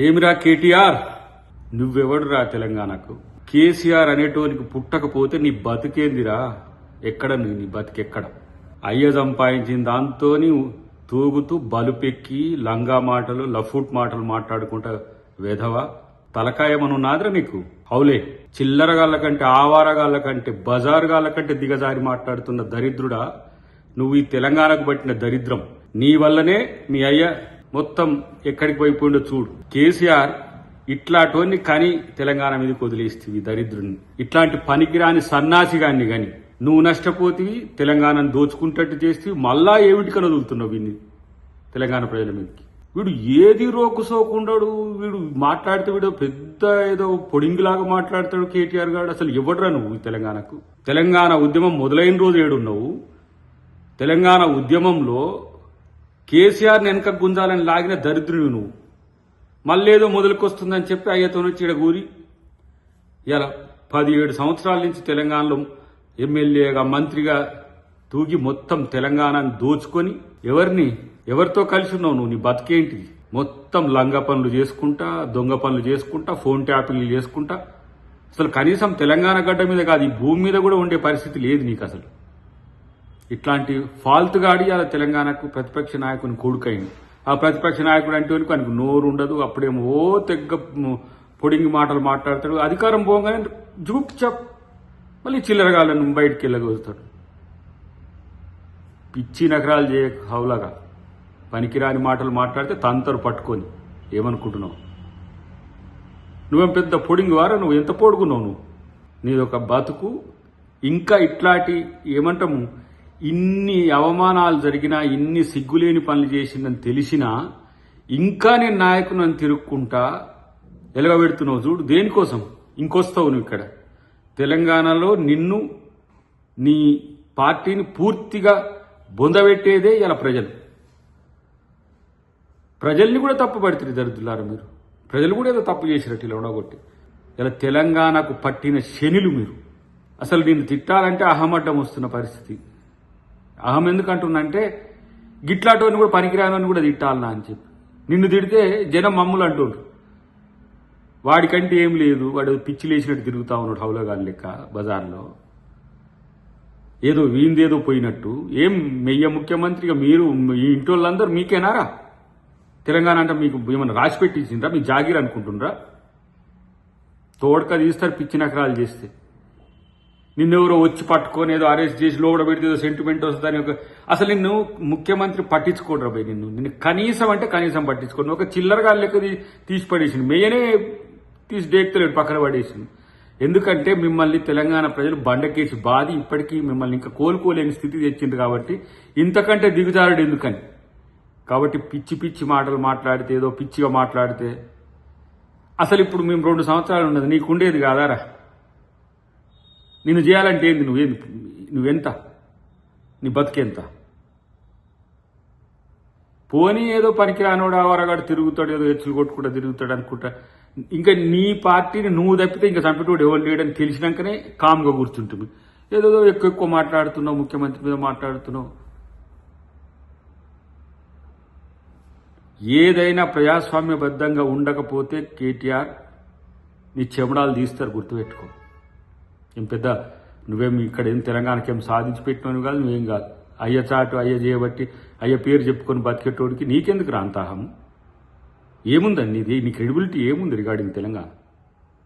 ఏమిరా కేటీఆర్, నువ్వెవడురా తెలంగాణకు? కేసీఆర్ అనేటోనికి పుట్టకపోతే నీ బతికేందిరా? ఎక్కడ నీ బతికెక్కడ? అయ్య సంపాదించిన దాంతోని తూగుతూ బలుపెక్కి లంగా మాటలు లఫూట్ మాటలు మాట్లాడుకుంటా వెధవా తలకాయమనున్నాదిరా నీకు? హౌలే, చిల్లరగాళ్ళ కంటే ఆవారగాళ్ళ కంటే బజారుగాళ్ళ కంటే దిగజారి మాట్లాడుతున్న దరిద్రుడా నువ్వు. ఈ తెలంగాణకు పట్టిన దరిద్రం నీ వల్లనే మీ అయ్య మొత్తం ఎక్కడికి పోయిపోయిండో చూడు. కేసీఆర్ ఇట్లాంటి కానీ తెలంగాణ మీదకి వదిలేస్తుంది దరిద్రుని. ఇట్లాంటి పనికిరాని సన్నాసిగాన్ని గాని నువ్వు నష్టపోతివి, తెలంగాణను దోచుకుంటట్టు చేస్తే మళ్ళా ఏమిటికని వదులుతున్నావు వీడిని తెలంగాణ ప్రజల మీదకి. వీడు ఏది రోకు సోకుండాడు, వీడు మాట్లాడితే వీడు పెద్ద ఏదో పొడింగిలాగా మాట్లాడతాడు కేటీఆర్ గారు. అసలు ఎవడరా నువ్వు తెలంగాణకు? తెలంగాణ ఉద్యమం మొదలైన రోజు ఏడున్నావు? తెలంగాణ ఉద్యమంలో కేసీఆర్ వెనక గుంజాలని లాగిన దరిద్రుడు నువ్వు. మళ్ళేదో మొదలుకొస్తుందని చెప్పి అయ్యతో వచ్చి ఇడగూరి ఇలా 17 సంవత్సరాల నుంచి తెలంగాణలో ఎమ్మెల్యేగా మంత్రిగా తూగి మొత్తం తెలంగాణను దోచుకొని ఎవరితో కలిసి ఉన్నావు నువ్వు? నీ బతికేంటిది? మొత్తం లంగ పనులు చేసుకుంటా, దొంగ పనులు చేసుకుంటా, ఫోన్ ట్యాపింగ్లు చేసుకుంటా. అసలు కనీసం తెలంగాణ గడ్డ మీద కాదు, ఈ భూమి మీద కూడా ఉండే పరిస్థితి లేదు నీకు అసలు. ఇట్లాంటి ఫాల్తుగాడి అలా తెలంగాణకు ప్రతిపక్ష నాయకుని కొడుకైంది. ఆ ప్రతిపక్ష నాయకుడు అంటే ఆయనకు నోరు ఉండదు. అప్పుడేమో తెగ్గ పొడింగి మాటలు మాట్లాడతాడు. అధికారం పోగానే జూప్ చప్ మళ్ళీ చిల్లరగాళ్ళను బయటికి వెళ్ళగలుగుతాడు. పిచ్చి నగరాలు చేయ హౌలాగా పనికిరాని మాటలు మాట్లాడితే తంతరు పట్టుకొని ఏమనుకుంటున్నావు? నువ్వేం పెద్ద పొడింగి వారా? నువ్వు ఎంత పొడుగున్నావు నువ్వు? నీదొక బతుకు. ఇంకా ఇట్లాంటి ఏమంటాము, ఇన్ని అవమానాలు జరిగినా, ఇన్ని సిగ్గులేని పనులు చేసిందని తెలిసినా ఇంకా నేను నాయకుని తిరుక్కుంటా ఎలగబెడుతున్నావు చూడు. దేనికోసం? ఇంకొస్తావు నువ్వు ఇక్కడ తెలంగాణలో నిన్ను నీ పార్టీని పూర్తిగా బొందబెట్టేదే ఇలా ప్రజల్ని కూడా తప్పు పడుతుంది దరిద్రులారా మీరు. ప్రజలు కూడా ఏదో తప్పు చేసినట్టు ఇలా ఉండగొట్టి ఇలా తెలంగాణకు పట్టిన శనిలు మీరు. అసలు నిన్ను తిట్టాలంటే అహమడ్డం వస్తున్న పరిస్థితి. అహం ఎందుకంటున్నంటే గిట్లాటోని కూడా పనికిరాని కూడా తిట్టాలనా అని చెప్పి నిన్ను తిడితే జనం మమ్ములు అంటుండ్రు. వాడికంటే ఏం లేదు, వాడు పిచ్చి లేచినట్టు తిరుగుతా ఉన్నాడు హౌలగాని లెక్క బజార్లో. ఏదో వీందేదో పోయినట్టు. ఏం మెయ్య ముఖ్యమంత్రిగా మీరు ఈ ఇంటి వాళ్ళందరూ మీకేనారా? తెలంగాణ అంటే మీకు ఏమన్నా రాసి పెట్టించిండ్రా? మీ జాగీర్ అనుకుంటుండ్రా? తోడక తీస్తారు పిచ్చి నకరాలు చేస్తే. నిన్నెవరో వచ్చి పట్టుకొని ఏదో అరెస్ట్ చేసి లోపల పెడితే ఏదో సెంటిమెంట్ వస్తుందని అసలు నిన్ను ముఖ్యమంత్రి పట్టించుకోడరా పోయి. నిన్ను కనీసం అంటే కనీసం పట్టించుకోండి. ఒక చిల్లరగా లెక్క తీసి పడేసింది. మెయ్యనే తీసి డేక్తలేడు, పక్కన పడేసింది. ఎందుకంటే మిమ్మల్ని తెలంగాణ ప్రజలు బండకేసి బాధి ఇప్పటికీ మిమ్మల్ని ఇంకా కోలుకోలేని స్థితి తెచ్చింది. కాబట్టి ఇంతకంటే దిగుజారుడు ఎందుకని. కాబట్టి పిచ్చి పిచ్చి మాటలు మాట్లాడితే, ఏదో పిచ్చిగా మాట్లాడితే అసలు ఇప్పుడు మేము 2 సంవత్సరాలు ఉన్నది, నీకుండేది కాదారా? నిన్ను చేయాలంటే ఏంది? నువ్వెంత? నీ బతికెంత? పోనీ ఏదో పనికిరానోడు ఆవరగాడు తిరుగుతాడు, ఏదో ఎచ్చులు కొట్టుకుంటా తిరుగుతాడు అనుకుంటా. ఇంకా నీ పార్టీని నువ్వు తప్పితే ఇంకా చంపేటోడు ఎవరు లేడని తెలిసినాకనే కామ్గా కూర్చుంటుంది. ఏదో ఎక్కువ మాట్లాడుతున్నావు, ముఖ్యమంత్రి మీద మాట్లాడుతున్నావు. ఏదైనా ప్రజాస్వామ్యబద్ధంగా ఉండకపోతే కేటీఆర్ నీ చెమడాలు తీస్తారు, గుర్తుపెట్టుకో. ఏం పెద్ద నువ్వేం ఇక్కడ ఏం తెలంగాణకి ఏం సాధించి పెట్టినవి కాదు, నువ్వేం కాదు. అయ్య చాటు అయ్య చేయబట్టి అయ్య పేరు చెప్పుకొని బతికేటోడికి నీకెందుకు రాంతాహం? ఏముందండి నీది? నీ క్రెడిబిలిటీ ఏముంది రిగార్డింగ్ తెలంగాణ?